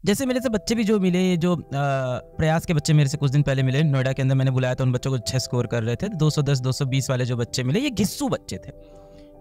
जैसे मेरे से बच्चे भी जो मिले, जो प्रयास के बच्चे मेरे से कुछ दिन पहले मिले, नोएडा के अंदर मैंने बुलाया था, उन बच्चों को अच्छे स्कोर कर रहे थे, 210 220 वाले जो बच्चे मिले, ये घिस्सू बच्चे थे,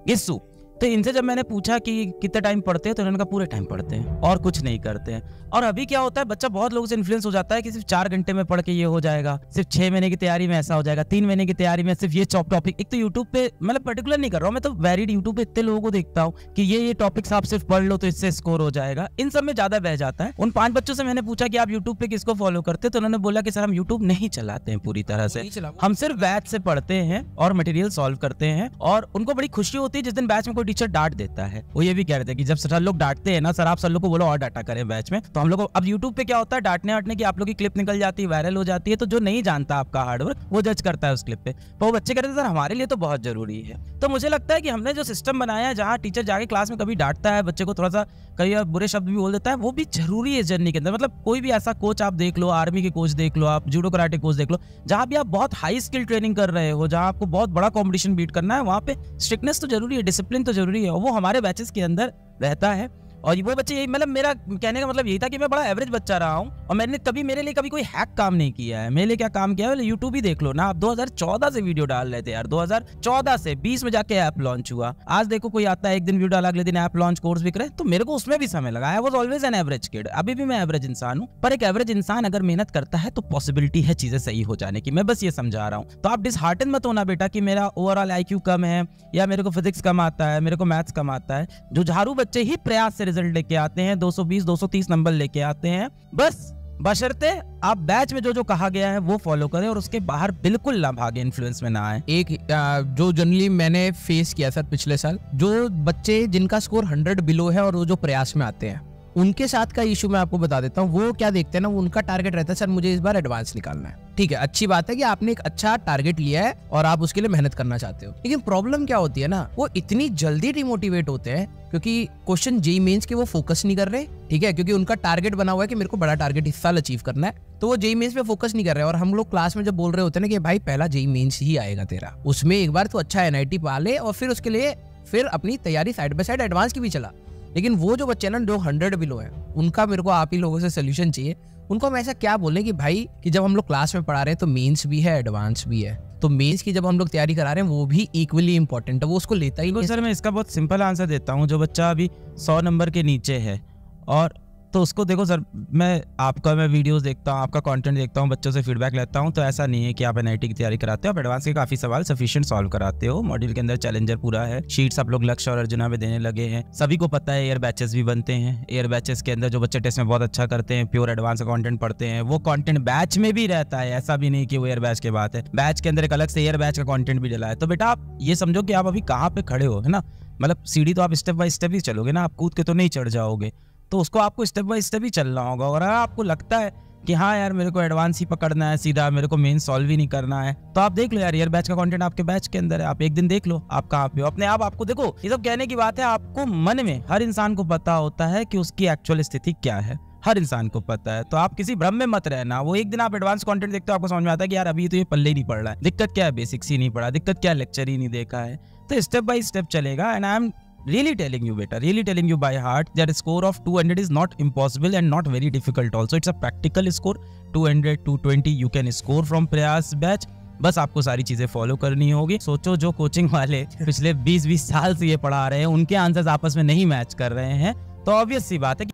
घिस्सू। तो इनसे जब मैंने पूछा कि कितना टाइम पढ़ते हैं, तो उन्होंने कहा पूरे टाइम पढ़ते हैं और कुछ नहीं करते हैं। और अभी क्या होता है, बच्चा बहुत लोगों से इन्फ्लुएंस हो जाता है कि सिर्फ 4 घंटे में पढ़ के ये हो जाएगा, सिर्फ 6 महीने की तैयारी में ऐसा हो जाएगा, 3 महीने की तैयारी में सिर्फ ये टॉपिक। एक तो यूट्यूब पे, मतलब पर्टिकुलर नहीं कर रहा हूँ मैं, तो वैरिड यूट्यूब पे इतने लोगों को देखता हूँ कि ये टॉपिक्स आप सिर्फ पढ़ लो तो इससे स्कोर हो जाएगा, इन सब में ज्यादा बह जाता है। उन 5 बच्चों से मैंने पूछा कि आप यूट्यूब पे किसको फॉलो करते, तो उन्होंने बोला कि सर हम यूट्यूब नहीं चलाते हैं पूरी तरह से, हम सिर्फ बैच से पढ़ते हैं और मटेरियल सॉल्व करते हैं। और उनको बड़ी खुशी होती है जिस दिन बैच में कोई टीचर डांट देता है। वो ये भी कह रहे थे कि जब सर लोग डांटते हैं ना, सर आप सर लोग को बोलो और डाटा करें बैच में, तो हम लोग को अब यूट्यूब पे क्या होता है, डांटने हटने की आप लोग की क्लिप निकल जाती है, वायरल हो जाती है, तो जो नहीं जानता आपका हार्डवर्क वो जज करता है उस क्लिप पे। तो वो बच्चे कहते हैं सर हमारे लिए तो बहुत जरूरी है। तो मुझे लगता है कि हमने जो सिस्टम बनाया है, जहाँ टीचर जाके क्लास में कभी डांटता है बच्चे को, थोड़ा सा कई बुरे शब्द भी बोल देता है, वो भी जरूरी है जर्नी के अंदर। मतलब कोई भी ऐसा कोच आप देख लो, आर्मी के कोच देख लो, आप जूडो कराटे कोच देख लो, जहाँ भी आप बहुत हाई स्किल ट्रेनिंग कर रहे हो, जहाँ आपको बहुत बड़ा कॉम्पिटिशन बीट करना है, वहाँ पे स्ट्रिक्टनेस तो जरूरी है, डिसिप्लिन तो जरूरी है, और वो हमारे बैचेस के अंदर रहता है। और वो बच्चे यही, मतलब मेरा कहने का मतलब यही था कि मैं बड़ा एवरेज बच्चा रहा हूँ और मैंने कभी, मेरे लिए कभी कोई हैक काम नहीं किया है। मेरे लिए क्या काम किया है, यूट्यूब ही देख लो ना आप, 2014 से वीडियो डाल रहे थे यार, 2014 से 20 में जाके ऐप लॉन्च हुआ। आज देखो कोई आता है, एक दिन वीडियो डाला, अगले दिन ऐप लॉन्च, कोर्स बिक रहे, तो मेरे को उसमें भी समय लगा। I was always an average kid, अभी भी मैं एवरेज इंसान हूँ, पर एक एवरेज इंसान अगर मेहनत करता है तो पॉसिबिलिटी है चीजें सही हो जाने की। मैं बस ये समझा रहा हूँ। तो आप डिसहार्टन मत होना बेटा कि मेरा ओवरऑल IQ कम है, या मेरे को फिजिक्स कम आता है, मेरे को मैथ्स कम आता है। जो झाड़ू बच्चे ही प्रयास से रिजल्ट लेके आते हैं, 220 230 नंबर लेके आते हैं, बस बशर्ते आप बैच में जो जो कहा गया है वो फॉलो करें और उसके बाहर बिल्कुल ना भागे, इन्फ्लुएंस में ना आए। एक जो जनरली मैंने फेस किया सर पिछले साल, जो बच्चे जिनका स्कोर 100 बिलो है और वो जो प्रयास में आते हैं, उनके साथ का इशू मैं आपको बता देता हूँ। वो क्या देखते हैं ना, उनका टारगेट रहता है सर मुझे इस बार एडवांस निकालना है। ठीक है, अच्छी बात है कि आपने एक अच्छा टारगेट लिया है और आप उसके लिए मेहनत करना चाहते हो, लेकिन प्रॉब्लम क्या होती है ना, वो इतनी जल्दी डिमोटिवेट होते हैं क्योंकि क्वेश्चन जेईई मेंस के वो फोकस नहीं कर रहे। ठीक है, क्योंकि उनका टारगेट बना हुआ है कि मेरे को बड़ा टारगेट इस साल अचीव करना है, तो वो जेईई मेंस पे फोकस नहीं कर रहे। और हम लोग क्लास में जब बोल रहे होते हैं ना कि भाई पहला जेईई मेंस ही आएगा तेरा, उसमें एक बार तो अच्छा NIT पा ले और फिर उसके लिए फिर अपनी तैयारी साइड बाय साइड एडवांस की भी चला। लेकिन वो जो बच्चे ना जो 100 बिलो है, उनका मेरे को आप ही लोगों से सोल्यूशन चाहिए। उनको हम ऐसा क्या बोलें कि भाई कि जब हम लोग क्लास में पढ़ा रहे हैं तो मेंस भी है, एडवांस भी है, तो मेंस की जब हम लोग तैयारी करा रहे हैं वो भी इक्वली इंपॉर्टेंट है, वो उसको लेता ही नहीं। सर मैं इसका बहुत सिंपल आंसर देता हूँ। जो बच्चा अभी 100 नंबर के नीचे है, और तो उसको देखो सर, मैं वीडियोस देखता हूँ, आपका कंटेंट देखता हूँ, बच्चों से फीडबैक लेता हूँ, तो ऐसा नहीं है कि आप NIT की तैयारी कराते हो, आप एडवांस के काफी सवाल सफिशिएंट सॉल्व कराते हो। मॉड्यूल के अंदर चैलेंजर पूरा है, शीट्स आप लोग लक्ष्य और अर्जुना में देने लगे हैं। सभी को पता है एयर बैचेस भी बनते हैं। एयर बैचेस के अंदर जो बच्चे टेस्ट में बहुत अच्छा करते हैं, प्योर एडवांस कंटेंट पढ़ते हैं, वो कंटेंट बैच में भी रहता है। ऐसा भी नहीं कि वो एयर बैच के बात है, बैच के अंदर एक अलग से एयर बैच का कंटेंट भी डला है। तो बेटा आप ये समझो कि आप अभी कहाँ पे खड़े हो, है ना। मतलब सीढ़ी तो आप स्टेप बाय स्टेप ही चलोगे ना, आप कूद के तो नहीं चढ़ जाओगे, तो उसको आपको स्टेप बाय स्टेप ही चलना होगा। और अगर आपको लगता है कि हाँ यार मेरे को एडवांस ही पकड़ना है सीधा, मेरे को मेन सॉल्व ही नहीं करना है, तो आप देख लो यार एयर बैच का कंटेंट आपके बैच के अंदर है, आप एक दिन देख लो आप कहाँ पे हो। अपने आप आपको देखो, ये सब कहने की बात है, आपको मन में हर इंसान को पता होता है कि उसकी एक्चुअल स्थिति क्या है, हर इंसान को पता है। तो आप किसी भ्रम में मत रहना। वो एक दिन आप एडवांस कंटेंट देखते हो, आपको समझ में आता है कि यार अभी तो ये पल्ले ही नहीं पड़ रहा है, दिक्कत क्या है, बेसिक्स ही नहीं पढ़ा, दिक्कत क्या है, लेक्चर ही नहीं देखा है। तो स्टेप बाय स्टेप चलेगा। And I am really telling you beta, really telling you by heart that a score of 200 is not impossible and not very difficult also. It's a practical score. 200 220 you can score from प्रयास batch. बस आपको सारी चीजें follow करनी होगी। सोचो जो coaching वाले पिछले 20-20 साल से ये पढ़ा रहे हैं, उनके आंसर्स आपस में नहीं मैच कर रहे हैं, तो ऑब्वियस सी बात है कि